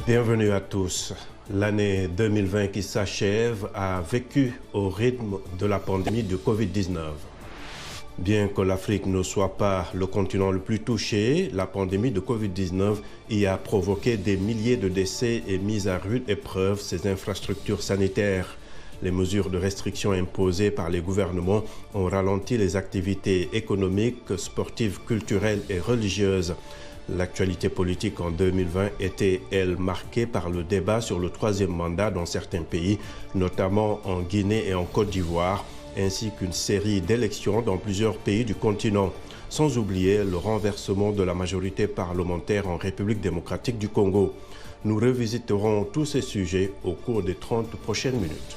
Bienvenue à tous. L'année 2020 qui s'achève a vécu au rythme de la pandémie de Covid-19. Bien que l'Afrique ne soit pas le continent le plus touché, la pandémie de Covid-19 y a provoqué des milliers de décès et mis à rude épreuve ses infrastructures sanitaires. Les mesures de restriction imposées par les gouvernements ont ralenti les activités économiques, sportives, culturelles et religieuses. L'actualité politique en 2020 était, elle, marquée par le débat sur le troisième mandat dans certains pays, notamment en Guinée et en Côte d'Ivoire, ainsi qu'une série d'élections dans plusieurs pays du continent, sans oublier le renversement de la majorité parlementaire en République démocratique du Congo. Nous revisiterons tous ces sujets au cours des 30 prochaines minutes.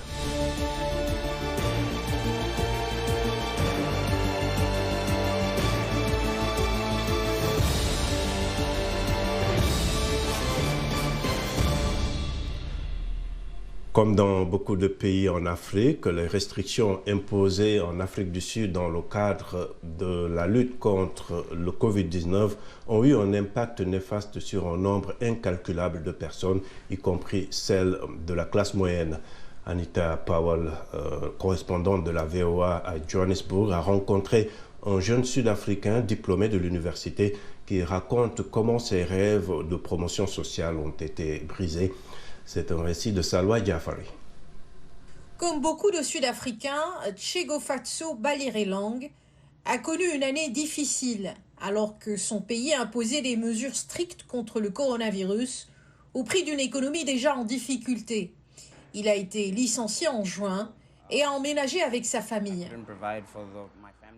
Comme dans beaucoup de pays en Afrique, les restrictions imposées en Afrique du Sud dans le cadre de la lutte contre le Covid-19 ont eu un impact néfaste sur un nombre incalculable de personnes, y compris celles de la classe moyenne. Anita Powell, correspondante de la VOA à Johannesburg, a rencontré un jeune Sud-Africain diplômé de l'université qui raconte comment ses rêves de promotion sociale ont été brisés. C'est un récit de Salwa Jafari. Comme beaucoup de Sud-Africains, Tshegofatso Balirelang a connu une année difficile alors que son pays imposait des mesures strictes contre le coronavirus au prix d'une économie déjà en difficulté. Il a été licencié en juin et a emménagé avec sa famille.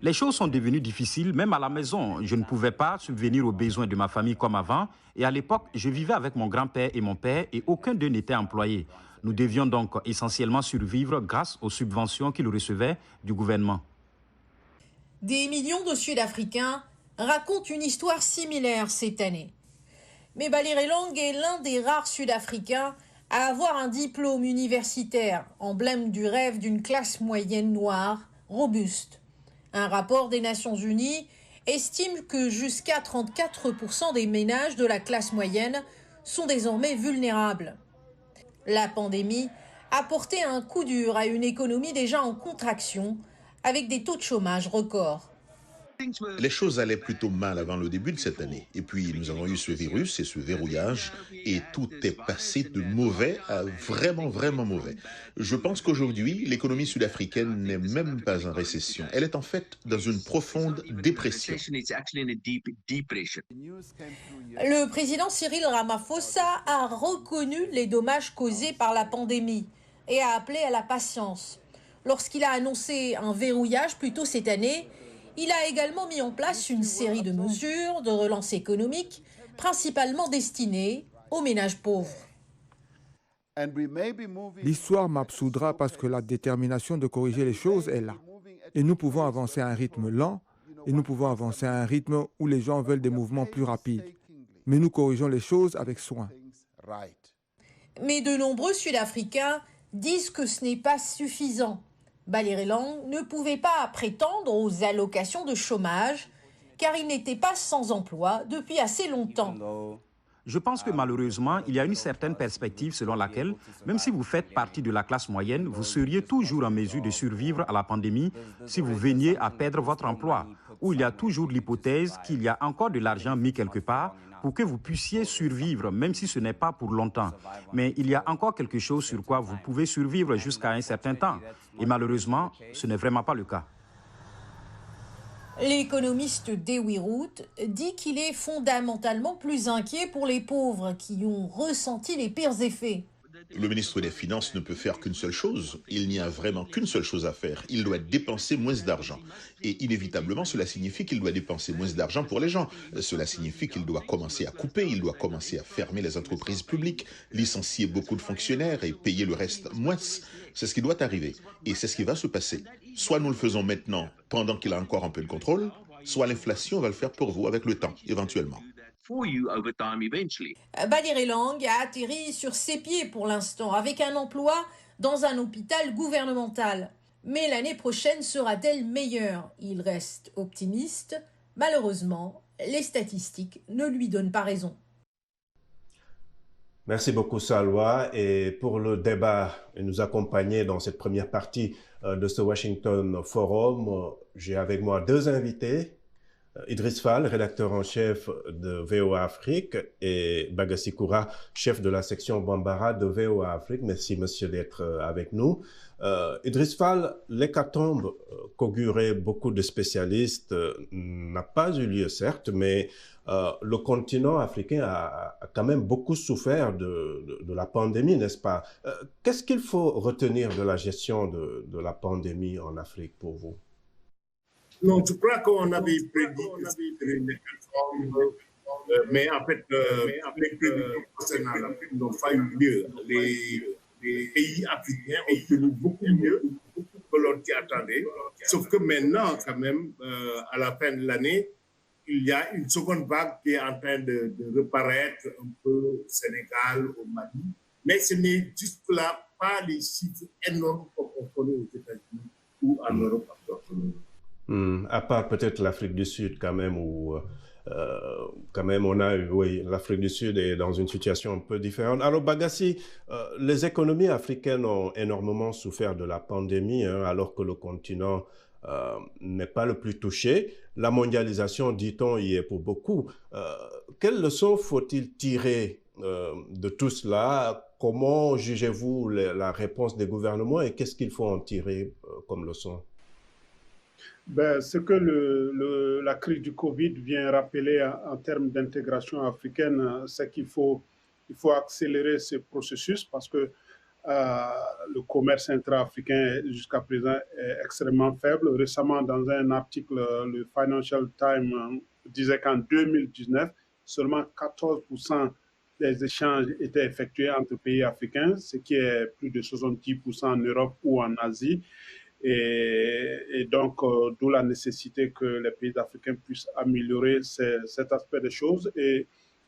Les choses sont devenues difficiles, même à la maison. Je ne pouvais pas subvenir aux besoins de ma famille comme avant. Et à l'époque, je vivais avec mon grand-père et mon père et aucun d'eux n'était employé. Nous devions donc essentiellement survivre grâce aux subventions qu'ils recevaient du gouvernement. Des millions de Sud-Africains racontent une histoire similaire cette année. Mais Balirelang est l'un des rares Sud-Africains à avoir un diplôme universitaire, emblème du rêve d'une classe moyenne noire robuste. Un rapport des Nations Unies estime que jusqu'à 34% des ménages de la classe moyenne sont désormais vulnérables. La pandémie a porté un coup dur à une économie déjà en contraction, avec des taux de chômage records. Les choses allaient plutôt mal avant le début de cette année. Et puis, nous avons eu ce virus et ce verrouillage, et tout est passé de mauvais à vraiment, vraiment mauvais. Je pense qu'aujourd'hui, l'économie sud-africaine n'est même pas en récession. Elle est en fait dans une profonde dépression. Le président Cyril Ramaphosa a reconnu les dommages causés par la pandémie et a appelé à la patience. Lorsqu'il a annoncé un verrouillage plus tôt cette année, il a également mis en place une série de mesures de relance économique, principalement destinées aux ménages pauvres. L'histoire m'absoudra parce que la détermination de corriger les choses est là. Et nous pouvons avancer à un rythme lent, et nous pouvons avancer à un rythme où les gens veulent des mouvements plus rapides. Mais nous corrigeons les choses avec soin. Mais de nombreux Sud-Africains disent que ce n'est pas suffisant. Balirelang ne pouvait pas prétendre aux allocations de chômage car il n'était pas sans emploi depuis assez longtemps. Je pense que malheureusement, il y a une certaine perspective selon laquelle, même si vous faites partie de la classe moyenne, vous seriez toujours en mesure de survivre à la pandémie si vous veniez à perdre votre emploi. Ou il y a toujours l'hypothèse qu'il y a encore de l'argent mis quelque part pour que vous puissiez survivre, même si ce n'est pas pour longtemps. Mais il y a encore quelque chose sur quoi vous pouvez survivre jusqu'à un certain temps. Et malheureusement, ce n'est vraiment pas le cas. L'économiste Dewi Root dit qu'il est fondamentalement plus inquiet pour les pauvres qui ont ressenti les pires effets. Le ministre des Finances ne peut faire qu'une seule chose. Il n'y a vraiment qu'une seule chose à faire. Il doit dépenser moins d'argent. Et inévitablement, cela signifie qu'il doit dépenser moins d'argent pour les gens. Cela signifie qu'il doit commencer à couper, il doit commencer à fermer les entreprises publiques, licencier beaucoup de fonctionnaires et payer le reste moins. C'est ce qui doit arriver. Et c'est ce qui va se passer. Soit nous le faisons maintenant, pendant qu'il a encore un peu de contrôle, soit l'inflation va le faire pour vous avec le temps, éventuellement. Balirelang a atterri sur ses pieds pour l'instant, avec un emploi dans un hôpital gouvernemental. Mais l'année prochaine sera-t-elle meilleure? Il reste optimiste. Malheureusement, les statistiques ne lui donnent pas raison. Merci beaucoup, Salwa. Et pour le débat et nous accompagner dans cette première partie de ce Washington Forum, j'ai avec moi deux invités. Idriss Fall, rédacteur en chef de VOA Afrique, et Bagassi Koura, chef de la section Bambara de VOA Afrique. Merci, monsieur, d'être avec nous. Idriss Fall, l'hécatombe qu'auguraient beaucoup de spécialistes n'a pas eu lieu, certes, mais le continent africain a quand même beaucoup souffert de la pandémie, n'est-ce pas? Qu'est-ce qu'il faut retenir de la gestion de la pandémie en Afrique pour vous? Non, je crois qu'on avait prédit que c'était une hécatombe, mais en fait, les prédictions concernant l'Afrique n'ont pas eu lieu. Les pays africains ont tenu beaucoup mieux que l'on s'y attendait. Sauf que maintenant, quand même, à la fin de l'année, il y a une seconde vague qui est en train de reparaître un peu au Sénégal, au Mali. Mais ce n'est jusque-là pas les chiffres énormes qu'on connaît aux États-Unis ou en Europe. À part peut-être l'Afrique du Sud quand même, où quand même on a eu, oui, l'Afrique du Sud est dans une situation un peu différente. Alors Bagassi, les économies africaines ont énormément souffert de la pandémie, hein, alors que le continent n'est pas le plus touché. La mondialisation, dit-on, y est pour beaucoup. Quelles leçons faut-il tirer de tout cela? Comment jugez-vous la réponse des gouvernements et qu'est-ce qu'il faut en tirer comme leçon? Ce que la crise du Covid vient rappeler en termes d'intégration africaine, c'est qu'il faut accélérer ce processus parce que le commerce intra-africain jusqu'à présent est extrêmement faible. Récemment, dans un article, le Financial Times disait qu'en 2019, seulement 14% des échanges étaient effectués entre pays africains, ce qui est plus de 70% en Europe ou en Asie. Et donc, d'où la nécessité que les pays africains puissent améliorer cet aspect des choses. Et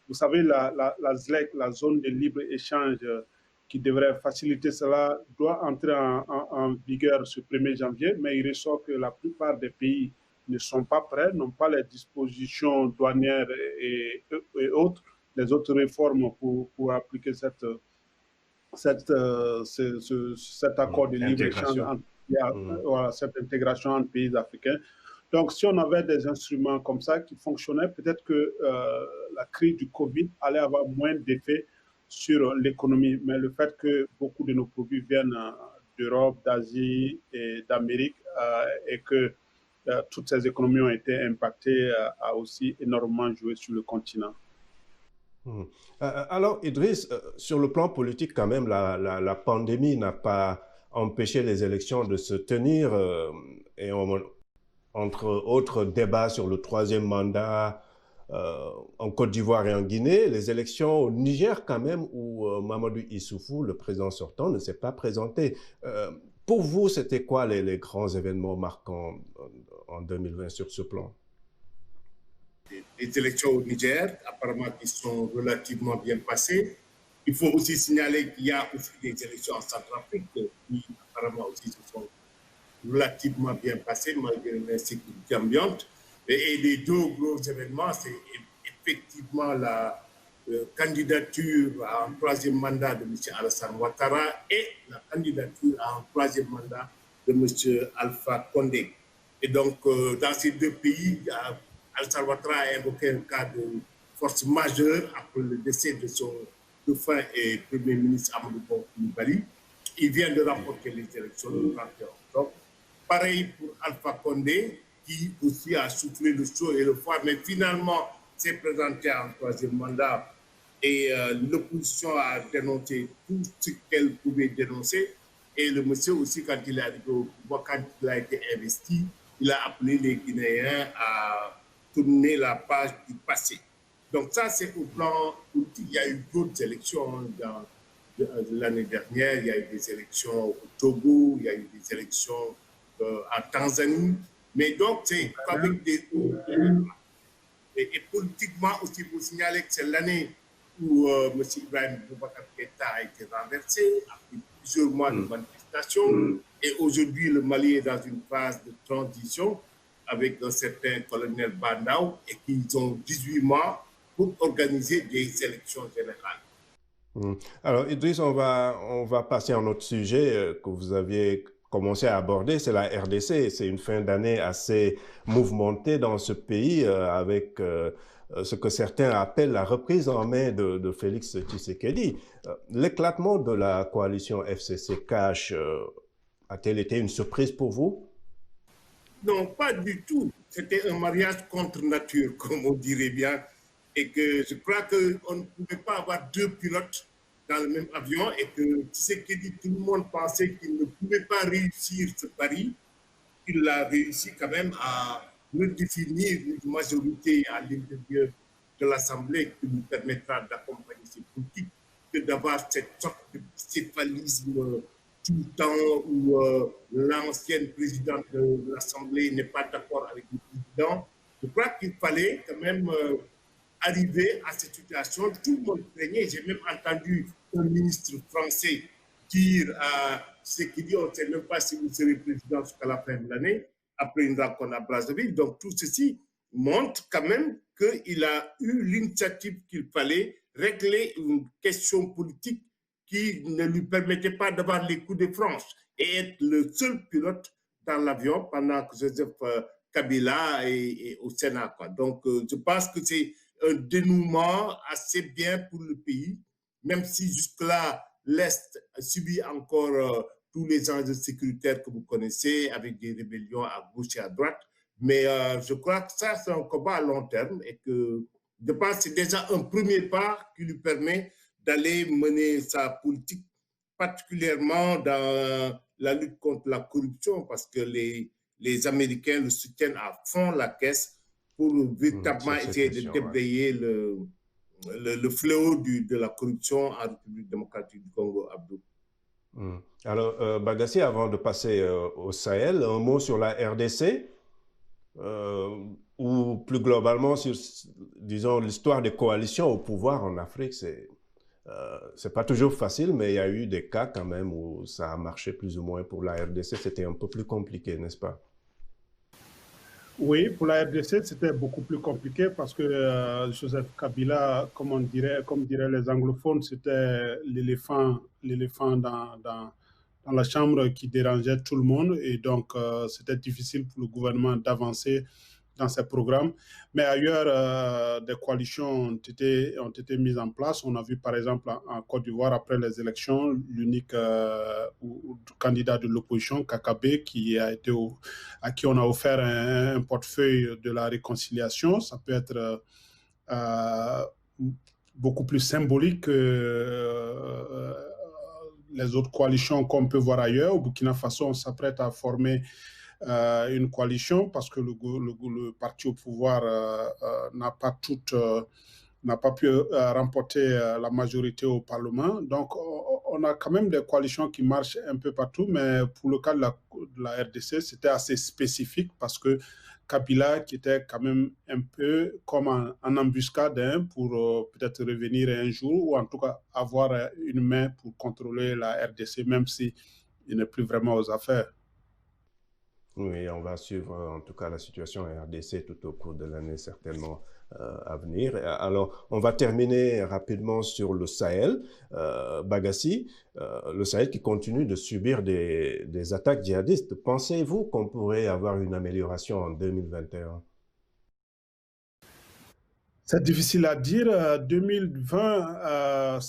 vous savez, la ZLEC, la zone de libre-échange qui devrait faciliter cela, doit entrer en vigueur ce 1er janvier, mais il ressort que la plupart des pays ne sont pas prêts, n'ont pas les dispositions douanières et autres, les autres réformes pour appliquer cet accord de libre-échange voilà, cette intégration entre pays africains. Donc, si on avait des instruments comme ça qui fonctionnaient, peut-être que la crise du Covid allait avoir moins d'effet sur l'économie. Mais le fait que beaucoup de nos produits viennent d'Europe, d'Asie et d'Amérique et que toutes ces économies ont été impactées a aussi énormément joué sur le continent. Alors, Idriss, sur le plan politique, quand même, la pandémie n'a pas empêché les élections de se tenir et entre autres débats sur le 3e mandat en Côte d'Ivoire et en Guinée, les élections au Niger quand même, où Mamadou Issoufou, le président sortant, ne s'est pas présenté. Pour vous, c'était quoi les grands événements marquants en 2020 sur ce plan? Les élections au Niger, apparemment, qui sont relativement bien passées. Il faut aussi signaler qu'il y a aussi des élections en Centrafrique qui apparemment aussi se sont relativement bien passées malgré l'insécurité ambiante. Et les deux gros événements, c'est effectivement la candidature à un 3e mandat de M. Alassane Ouattara et la candidature à un 3e mandat de M. Alpha Condé. Et donc, dans ces deux pays, Alassane Ouattara a invoqué un cas de force majeure après le décès de son dauphin et Premier ministre Amadou Bon Coulibaly. Il vient de remporter les élections le 31 octobre. Pareil pour Alpha Condé, qui aussi a soufflé le chaud et le froid, mais finalement s'est présenté en 3e mandat et l'opposition a dénoncé tout ce qu'elle pouvait dénoncer. Et le monsieur aussi, quand il est arrivé au pouvoir, quand il a été investi, il a appelé les Guinéens à tourner la page du passé. Donc ça, c'est au plan politique. Il y a eu d'autres élections l'année dernière. Il y a eu des élections au Togo, il y a eu des élections en Tanzanie. Mais donc, c'est avec des... Et politiquement aussi, il faut signaler que c'est l'année où M. Ibrahim Boubacar Keïta a été renversé, après plusieurs mois de manifestations. Et aujourd'hui, le Mali est dans une phase de transition avec un certain colonel Bandao et qu'ils ont 18 mois pour organiser des élections générales. Alors, Idriss, on va passer à un autre sujet que vous aviez commencé à aborder, c'est la RDC. C'est une fin d'année assez mouvementée dans ce pays avec ce que certains appellent la reprise en main de Félix Tshisekedi. L'éclatement de la coalition FCC cash a-t-elle été une surprise pour vous? Non, pas du tout. C'était un mariage contre nature, comme on dirait bien. Et que je crois qu'on ne pouvait pas avoir deux pilotes dans le même avion et que Tshisekedi, tout le monde pensait qu'il ne pouvait pas réussir ce pari. Il a réussi quand même à redéfinir une majorité à l'intérieur de l'Assemblée qui nous permettra d'accompagner ces politiques, que d'avoir cette sorte de céphalisme tout le temps où l'ancienne présidente de l'Assemblée n'est pas d'accord avec le président. Je crois qu'il fallait quand même arriver à cette situation. Tout le monde craignait. J'ai même entendu un ministre français dire à ceux qui disent on ne sait même pas si vous serez président jusqu'à la fin de l'année, après une rencontre à Brazzaville. Donc tout ceci montre quand même qu'il a eu l'initiative qu'il fallait régler une question politique qui ne lui permettait pas d'avoir les coups de franche et être le seul pilote dans l'avion pendant que Joseph Kabila est au Sénat, quoi. Donc, je pense que c'est un dénouement assez bien pour le pays, même si jusque-là, l'Est subit encore tous les enjeux sécuritaires que vous connaissez, avec des rébellions à gauche et à droite. Mais je crois que ça, c'est un combat à long terme et que je pense que c'est déjà un premier pas qui lui permet d'aller mener sa politique, particulièrement dans la lutte contre la corruption, parce que les Américains le soutiennent à fond la caisse pour véritablement essayer de déblayer le fléau de la corruption en République démocratique du Congo, Abdou. Alors, Bagassi, avant de passer au Sahel, un mot sur la RDC ou plus globalement sur, disons, l'histoire des coalitions au pouvoir en Afrique. C'est pas toujours facile, mais il y a eu des cas quand même où ça a marché plus ou moins. Pour la RDC, c'était un peu plus compliqué, n'est-ce pas? Oui, pour la RDC, c'était beaucoup plus compliqué parce que Joseph Kabila, comme diraient les anglophones, c'était l'éléphant dans la chambre qui dérangeait tout le monde. Et donc, c'était difficile pour le gouvernement d'avancer dans ces programmes. Mais ailleurs, des coalitions ont été mises en place. On a vu, par exemple, en Côte d'Ivoire, après les élections, l'unique candidat de l'opposition, Kakabe, à qui on a offert un portefeuille de la réconciliation. Ça peut être beaucoup plus symbolique que les autres coalitions qu'on peut voir ailleurs. Au Burkina Faso, on s'apprête à former une coalition parce que le parti au pouvoir n'a pas pu remporter la majorité au Parlement. Donc, on a quand même des coalitions qui marchent un peu partout, mais pour le cas de la RDC, c'était assez spécifique parce que Kabila, qui était quand même un peu comme en embuscade pour peut-être revenir un jour ou en tout cas avoir une main pour contrôler la RDC, même s'il n'est plus vraiment aux affaires. Oui, on va suivre en tout cas la situation en RDC tout au cours de l'année certainement à venir. Alors, on va terminer rapidement sur le Sahel. Bagassi, le Sahel qui continue de subir des attaques djihadistes. Pensez-vous qu'on pourrait avoir une amélioration en 2021? C'est difficile à dire. 2020,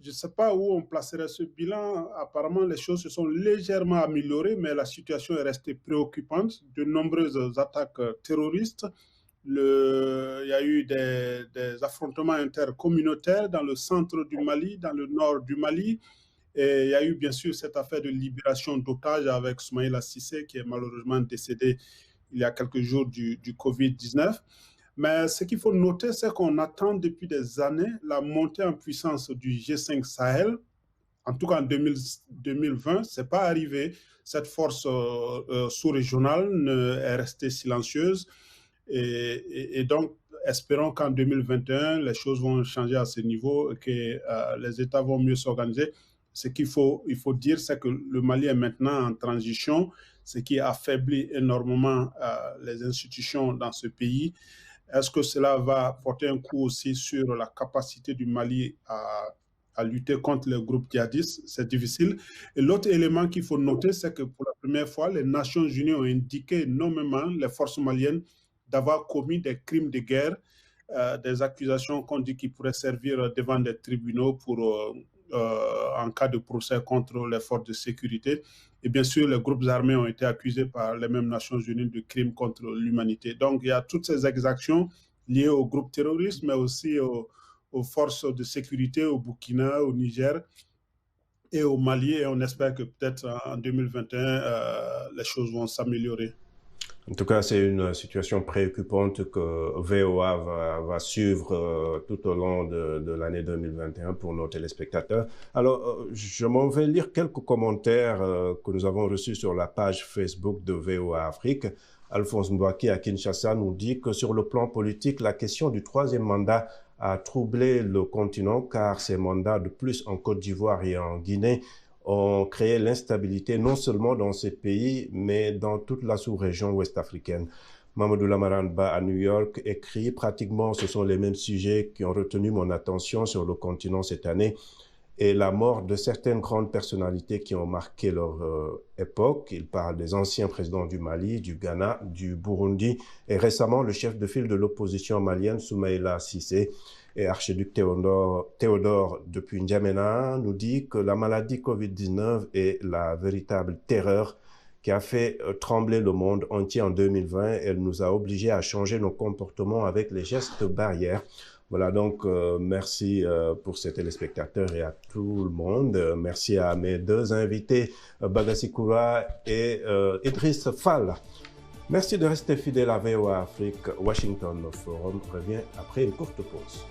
je ne sais pas où on placerait ce bilan. Apparemment, les choses se sont légèrement améliorées, mais la situation est restée préoccupante. De nombreuses attaques terroristes. Il y a eu des affrontements intercommunautaires dans le centre du Mali, dans le nord du Mali. Et il y a eu bien sûr cette affaire de libération d'otages avec Soumaïla Cissé, qui est malheureusement décédé il y a quelques jours du Covid-19. Mais ce qu'il faut noter, c'est qu'on attend depuis des années la montée en puissance du G5 Sahel. En tout cas, en 2020, ce n'est pas arrivé. Cette force sous-régionale est restée silencieuse. Et donc, espérons qu'en 2021, les choses vont changer à ce niveau et que les États vont mieux s'organiser. Ce qu'il faut dire, c'est que le Mali est maintenant en transition, ce qui affaiblit énormément les institutions dans ce pays. Est-ce que cela va porter un coup aussi sur la capacité du Mali à à lutter contre les groupes djihadistes. C'est difficile. Et l'autre élément qu'il faut noter, c'est que pour la première fois, les Nations Unies ont indiqué nommément les forces maliennes d'avoir commis des crimes de guerre, des accusations qu'on dit qui pourraient servir devant des tribunaux pour, en cas de procès contre les forces de sécurité. Et bien sûr, les groupes armés ont été accusés par les mêmes Nations Unies de crimes contre l'humanité. Donc, il y a toutes ces exactions liées aux groupes terroristes, mais aussi aux forces de sécurité au Burkina, au Niger et au Mali. Et on espère que peut-être en 2021, les choses vont s'améliorer. En tout cas, c'est une situation préoccupante que VOA va suivre tout au long de l'année 2021 pour nos téléspectateurs. Alors, je m'en vais lire quelques commentaires que nous avons reçus sur la page Facebook de VOA Afrique. Alphonse Mbouaki à Kinshasa nous dit que sur le plan politique, la question du troisième mandat a troublé le continent car ces mandats de plus en Côte d'Ivoire et en Guinée ont créé l'instabilité non seulement dans ces pays, mais dans toute la sous-région ouest-africaine. Mamadou Lamaranba à New York écrit « Pratiquement, ce sont les mêmes sujets qui ont retenu mon attention sur le continent cette année et la mort de certaines grandes personnalités qui ont marqué leur époque. » Il parle des anciens présidents du Mali, du Ghana, du Burundi et récemment le chef de file de l'opposition malienne, Soumaïla Cissé. Et archiduc Théodore depuis N'Djamena nous dit que la maladie Covid-19 est la véritable terreur qui a fait trembler le monde entier en 2020. Elle nous a obligés à changer nos comportements avec les gestes barrières. Voilà donc, merci pour ces téléspectateurs et à tout le monde. Merci à mes deux invités, Bagassi Koura et Idriss Fall. Merci de rester fidèle à VOA Afrique. Washington Forum revient après une courte pause.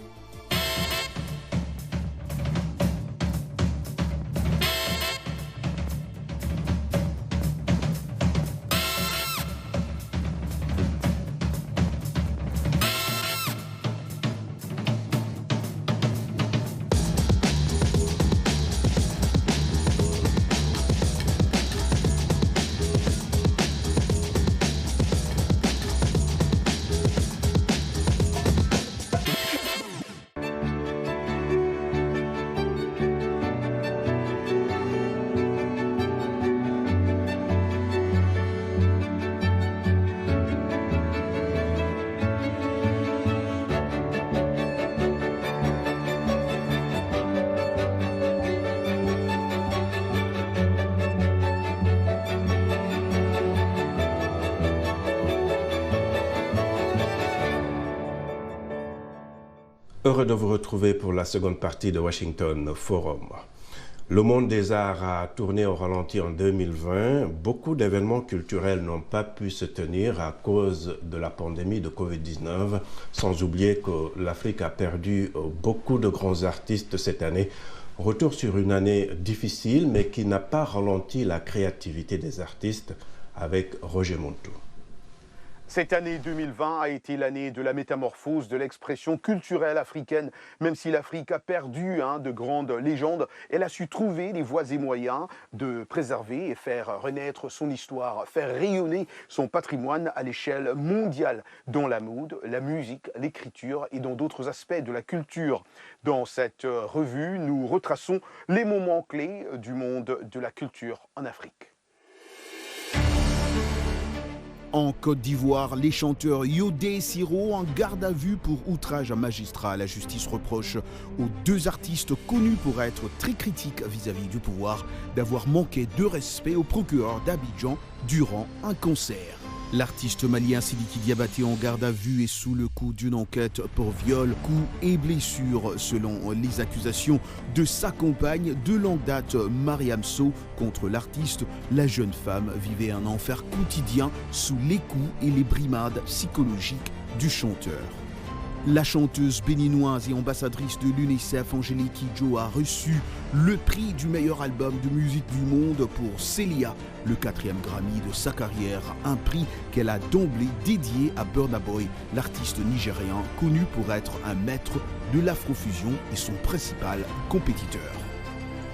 Heureux de vous retrouver pour la seconde partie de Washington Forum. Le monde des arts a tourné au ralenti en 2020. Beaucoup d'événements culturels n'ont pas pu se tenir à cause de la pandémie de Covid-19, sans oublier que l'Afrique a perdu beaucoup de grands artistes cette année. Retour sur une année difficile, mais qui n'a pas ralenti la créativité des artistes, avec Roger Montou. Cette année 2020 a été l'année de la métamorphose de l'expression culturelle africaine. Même si l'Afrique a perdu de grandes légendes, elle a su trouver les voies et moyens de préserver et faire renaître son histoire, faire rayonner son patrimoine à l'échelle mondiale, dans la mode, la musique, l'écriture et dans d'autres aspects de la culture. Dans cette revue, nous retraçons les moments clés du monde de la culture en Afrique. En Côte d'Ivoire, les chanteurs Yodé et Siro en garde à vue pour outrage à magistrat. La justice reproche aux deux artistes connus pour être très critiques vis-à-vis du pouvoir d'avoir manqué de respect au procureur d'Abidjan durant un concert. L'artiste malien Sidiki Diabaté en garde à vue est sous le coup d'une enquête pour viol, coups et blessures selon les accusations de sa compagne de longue date Mariam So contre l'artiste. La jeune femme vivait un enfer quotidien sous les coups et les brimades psychologiques du chanteur. La chanteuse béninoise et ambassadrice de l'UNICEF Angélique Kidjo a reçu le prix du meilleur album de musique du monde pour Célia, le 4e Grammy de sa carrière, un prix qu'elle a d'emblée dédié à Burna Boy, l'artiste nigérien connu pour être un maître de l'afrofusion et son principal compétiteur.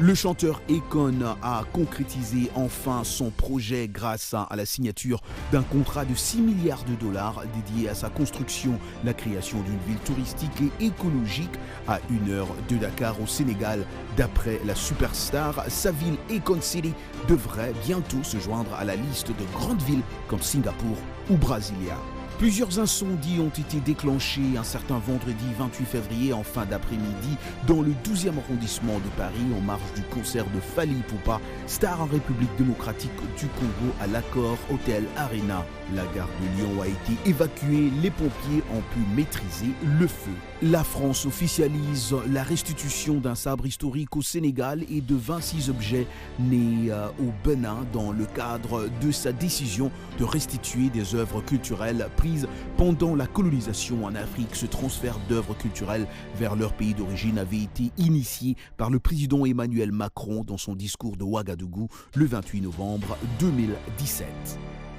Le chanteur Akon a concrétisé enfin son projet grâce à la signature d'un contrat de 6 milliards de dollars dédié à sa construction, la création d'une ville touristique et écologique à 1 heure de Dakar au Sénégal. D'après la superstar, sa ville Akon City devrait bientôt se joindre à la liste de grandes villes comme Singapour ou Brasilia. Plusieurs incendies ont été déclenchés un certain vendredi 28 février en fin d'après-midi dans le 12e arrondissement de Paris en marge du concert de Fally Ipupa, star en République démocratique du Congo à l'Accor Hotel Arena. La gare de Lyon a été évacuée, les pompiers ont pu maîtriser le feu. La France officialise la restitution d'un sabre historique au Sénégal et de 26 objets nés au Bénin dans le cadre de sa décision de restituer des œuvres culturelles prises pendant la colonisation en Afrique. Ce transfert d'œuvres culturelles vers leur pays d'origine avait été initié par le président Emmanuel Macron dans son discours de Ouagadougou le 28 novembre 2017.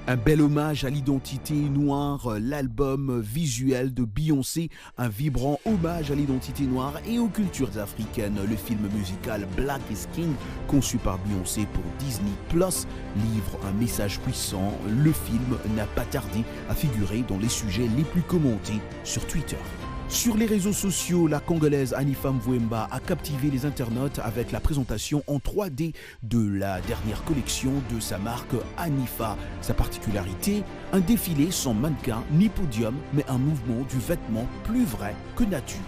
Un bel hommage à l'identité noire, l'album visuel de Beyoncé, un vibrant hommage à l'identité noire et aux cultures africaines. Le film musical Black is King, conçu par Beyoncé pour Disney+, livre un message puissant. Le film n'a pas tardé à figurer dans les sujets les plus commentés sur Twitter. Sur les réseaux sociaux, la Congolaise Anifa Mvouemba a captivé les internautes avec la présentation en 3D de la dernière collection de sa marque Anifa. Sa particularité, un défilé sans mannequin ni podium, mais un mouvement du vêtement plus vrai que nature.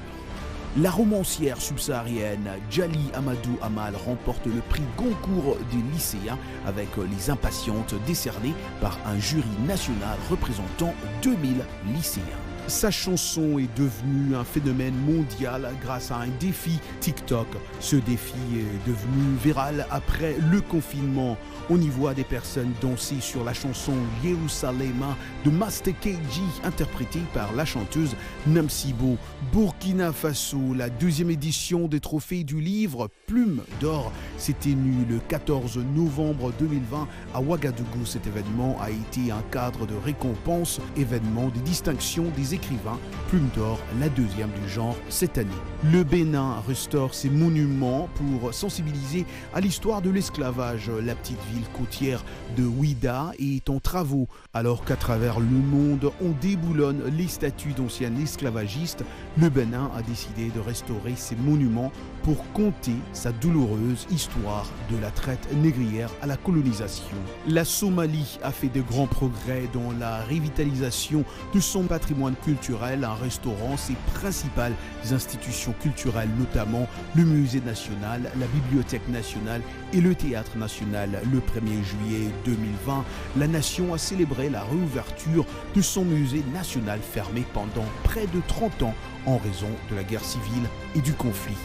La romancière subsaharienne Djali Amadou Amal remporte le prix Goncourt des lycéens avec Les Impatientes décerné par un jury national représentant 2000 lycéens. Sa chanson est devenue un phénomène mondial grâce à un défi TikTok. Ce défi est devenu viral après le confinement. On y voit des personnes danser sur la chanson Yerusalema de Master KG interprétée par la chanteuse Namsibo. Burkina Faso, la 2e édition des trophées du livre Plume d'Or s'est tenue le 14 novembre 2020 à Ouagadougou. Cet événement a été un cadre de récompense, événement de distinction des écrivains, Plume d'Or, la 2e du genre cette année. Le Bénin restaure ses monuments pour sensibiliser à l'histoire de l'esclavage. La petite ville côtière de Ouida est en travaux, alors qu'à travers le monde, on déboulonne les statues d'anciens esclavagistes. Le Bénin a décidé de restaurer ses monuments pour conter sa douloureuse histoire de la traite négrière à la colonisation. La Somalie a fait de grands progrès dans la revitalisation de son patrimoine culturel en restaurant ses principales institutions culturelles, notamment le Musée national, la Bibliothèque nationale et le Théâtre national. Le 1er juillet 2020, la nation a célébré la réouverture de son musée national fermé pendant près de 30 ans en raison de la guerre civile et du conflit.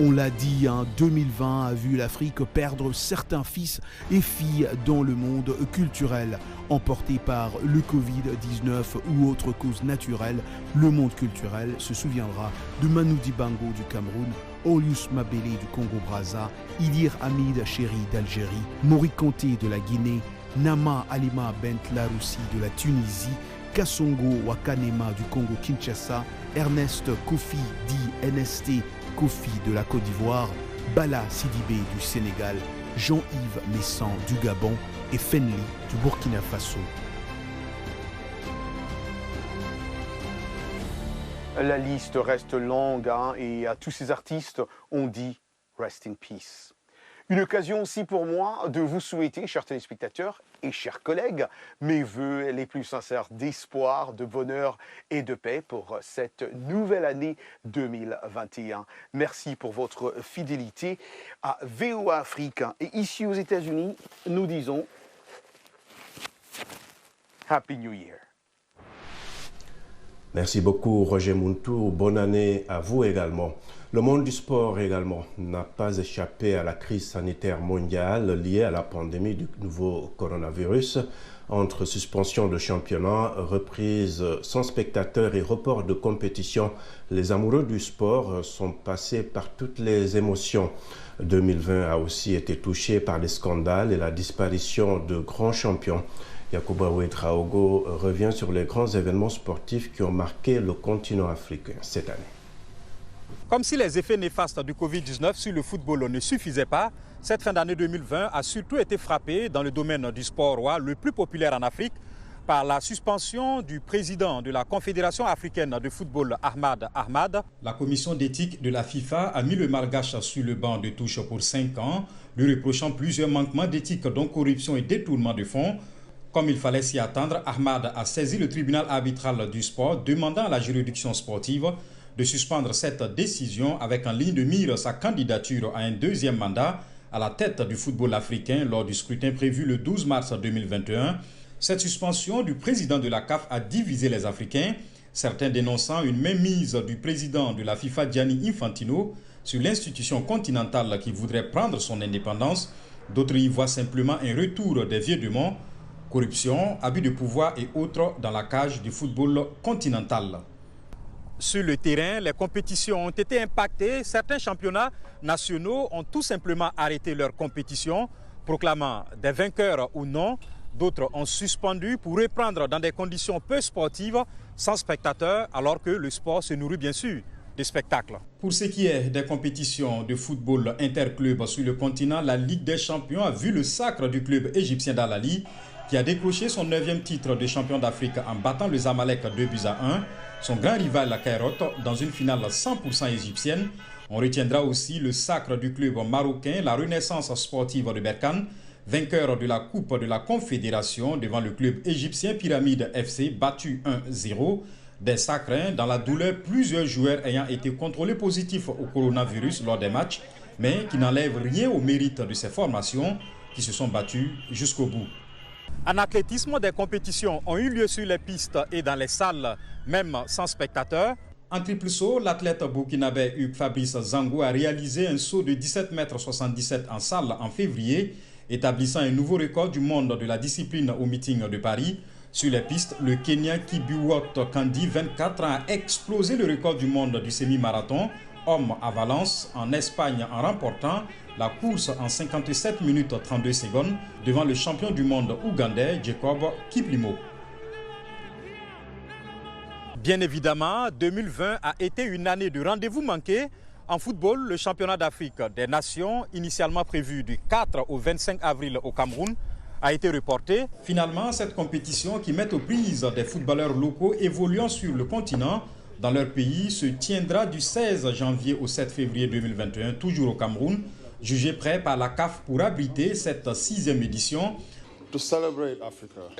On l'a dit, 2020 a vu l'Afrique perdre certains fils et filles dans le monde culturel. Emporté par le Covid-19 ou autres causes naturelles, le monde culturel se souviendra de Manu Dibango du Cameroun, Olius Mabele du Congo-Brazza, Idir Hamid Chéri d'Algérie, Mori Kanté de la Guinée, Nama Alima Bent Laroussi de la Tunisie, Kassongo Wakanema du Congo-Kinshasa, Ernest Kofi dit NST Kofi de la Côte d'Ivoire, Bala Sidibé du Sénégal, Jean-Yves Messan du Gabon et Fenli du Burkina Faso. La liste reste longue et à tous ces artistes, on dit « Rest in Peace ». Une occasion aussi pour moi de vous souhaiter, chers téléspectateurs et chers collègues, mes vœux les plus sincères d'espoir, de bonheur et de paix pour cette nouvelle année 2021. Merci pour votre fidélité à VOA Afrique. Et ici aux États-Unis, nous disons Happy New Year. Merci beaucoup Roger Mountou, bonne année à vous également. Le monde du sport également n'a pas échappé à la crise sanitaire mondiale liée à la pandémie du nouveau coronavirus. Entre suspension de championnat, reprise sans spectateurs et report de compétition, les amoureux du sport sont passés par toutes les émotions. 2020 a aussi été touché par les scandales et la disparition de grands champions. Yacouba Ouedraogo revient sur les grands événements sportifs qui ont marqué le continent africain cette année. Comme si les effets néfastes du Covid-19 sur le football ne suffisaient pas, cette fin d'année 2020 a surtout été frappée dans le domaine du sport roi, le plus populaire en Afrique, par la suspension du président de la Confédération africaine de football, Ahmad Ahmad. La commission d'éthique de la FIFA a mis le Malgache sur le banc de touche pour 5 ans, lui reprochant plusieurs manquements d'éthique, dont corruption et détournement de fonds. Comme il fallait s'y attendre, Ahmad a saisi le tribunal arbitral du sport, demandant à la juridiction sportive de suspendre cette décision avec en ligne de mire sa candidature à un deuxième mandat à la tête du football africain lors du scrutin prévu le 12 mars 2021. Cette suspension du président de la CAF a divisé les Africains, certains dénonçant une mainmise du président de la FIFA Gianni Infantino sur l'institution continentale qui voudrait prendre son indépendance. D'autres y voient simplement un retour des vieux démons, corruption, abus de pouvoir et autres dans la cage du football continental. Sur le terrain, les compétitions ont été impactées. Certains championnats nationaux ont tout simplement arrêté leur compétition, proclamant des vainqueurs ou non. D'autres ont suspendu pour reprendre dans des conditions peu sportives, sans spectateurs, alors que le sport se nourrit bien sûr des spectacles. Pour ce qui est des compétitions de football interclub sur le continent, la Ligue des champions a vu le sacre du club égyptien d'Al Ahly, qui a décroché son 9e titre de champion d'Afrique en battant le Zamalek 2-1. Son grand rival, la Caïrote, dans une finale 100% égyptienne. On retiendra aussi le sacre du club marocain, la Renaissance sportive de Berkane, vainqueur de la Coupe de la Confédération devant le club égyptien Pyramide FC, battu 1-0. Des sacres dans la douleur, plusieurs joueurs ayant été contrôlés positifs au coronavirus lors des matchs, mais qui n'enlèvent rien au mérite de ces formations qui se sont battues jusqu'au bout. En athlétisme, des compétitions ont eu lieu sur les pistes et dans les salles, même sans spectateurs. En triple saut, l'athlète burkinabé Hugues Fabrice Zango a réalisé un saut de 17,77 m en salle en février, établissant un nouveau record du monde de la discipline au meeting de Paris. Sur les pistes, le Kenyan Kibiwot Kandi, 24 ans, a explosé le record du monde du semi-marathon homme à Valence, en Espagne, en remportant la course en 57 minutes 32 secondes devant le champion du monde ougandais Jacob Kiplimo. Bien évidemment, 2020 a été une année de rendez-vous manqué. En football, le championnat d'Afrique des Nations, initialement prévu du 4 au 25 avril au Cameroun, a été reporté. Finalement, cette compétition qui met aux prises des footballeurs locaux évoluant sur le continent dans leur pays se tiendra du 16 janvier au 7 février 2021, toujours au Cameroun, jugé prêt par la CAF pour abriter cette 6e édition.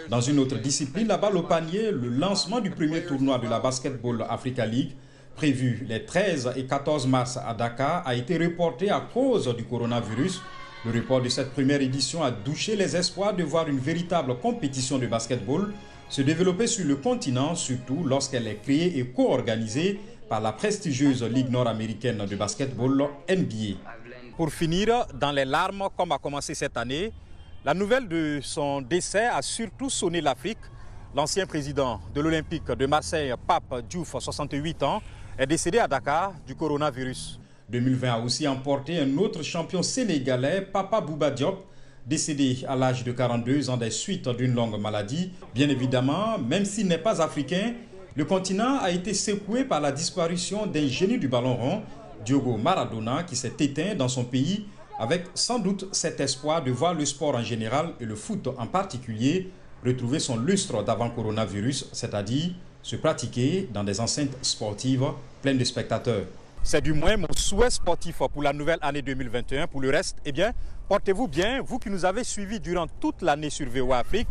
Dans une autre discipline, la balle au panier, le lancement du premier tournoi de la Basketball Africa League, prévu les 13 et 14 mars à Dakar, a été reporté à cause du coronavirus. Le report de cette première édition a douché les espoirs de voir une véritable compétition de basketball se développer sur le continent, surtout lorsqu'elle est créée et co-organisée par la prestigieuse Ligue nord-américaine de basketball NBA. Pour finir, dans les larmes, comme a commencé cette année, la nouvelle de son décès a surtout sonné l'Afrique. L'ancien président de l'Olympique de Marseille, Pape Diouf, 68 ans, est décédé à Dakar du coronavirus. 2020 a aussi emporté un autre champion sénégalais, Papa Bouba Diop, décédé à l'âge de 42 ans des suites d'une longue maladie. Bien évidemment, même s'il n'est pas africain, le continent a été secoué par la disparition d'un génie du ballon rond, Diogo Maradona, qui s'est éteint dans son pays avec sans doute cet espoir de voir le sport en général et le foot en particulier retrouver son lustre d'avant coronavirus, c'est-à-dire se pratiquer dans des enceintes sportives pleines de spectateurs. C'est du moins mon souhait sportif pour la nouvelle année 2021. Pour le reste, eh bien, portez-vous bien, vous qui nous avez suivis durant toute l'année sur VOA Afrique.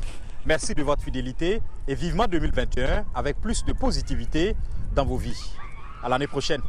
Merci de votre fidélité et vivement 2021 avec plus de positivité dans vos vies. À l'année prochaine.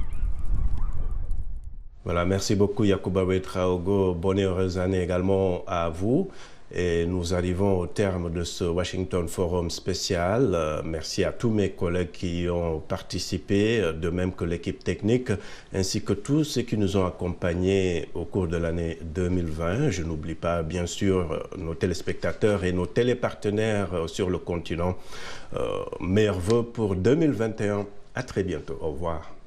Voilà, merci beaucoup Yacouba Ouedraogo. Bonne et heureuse année également à vous. Et nous arrivons au terme de ce Washington Forum spécial. Merci à tous mes collègues qui ont participé, de même que l'équipe technique, ainsi que tous ceux qui nous ont accompagnés au cours de l'année 2020. Je n'oublie pas, bien sûr, nos téléspectateurs et nos télépartenaires sur le continent. Meilleurs vœux pour 2021. À très bientôt. Au revoir.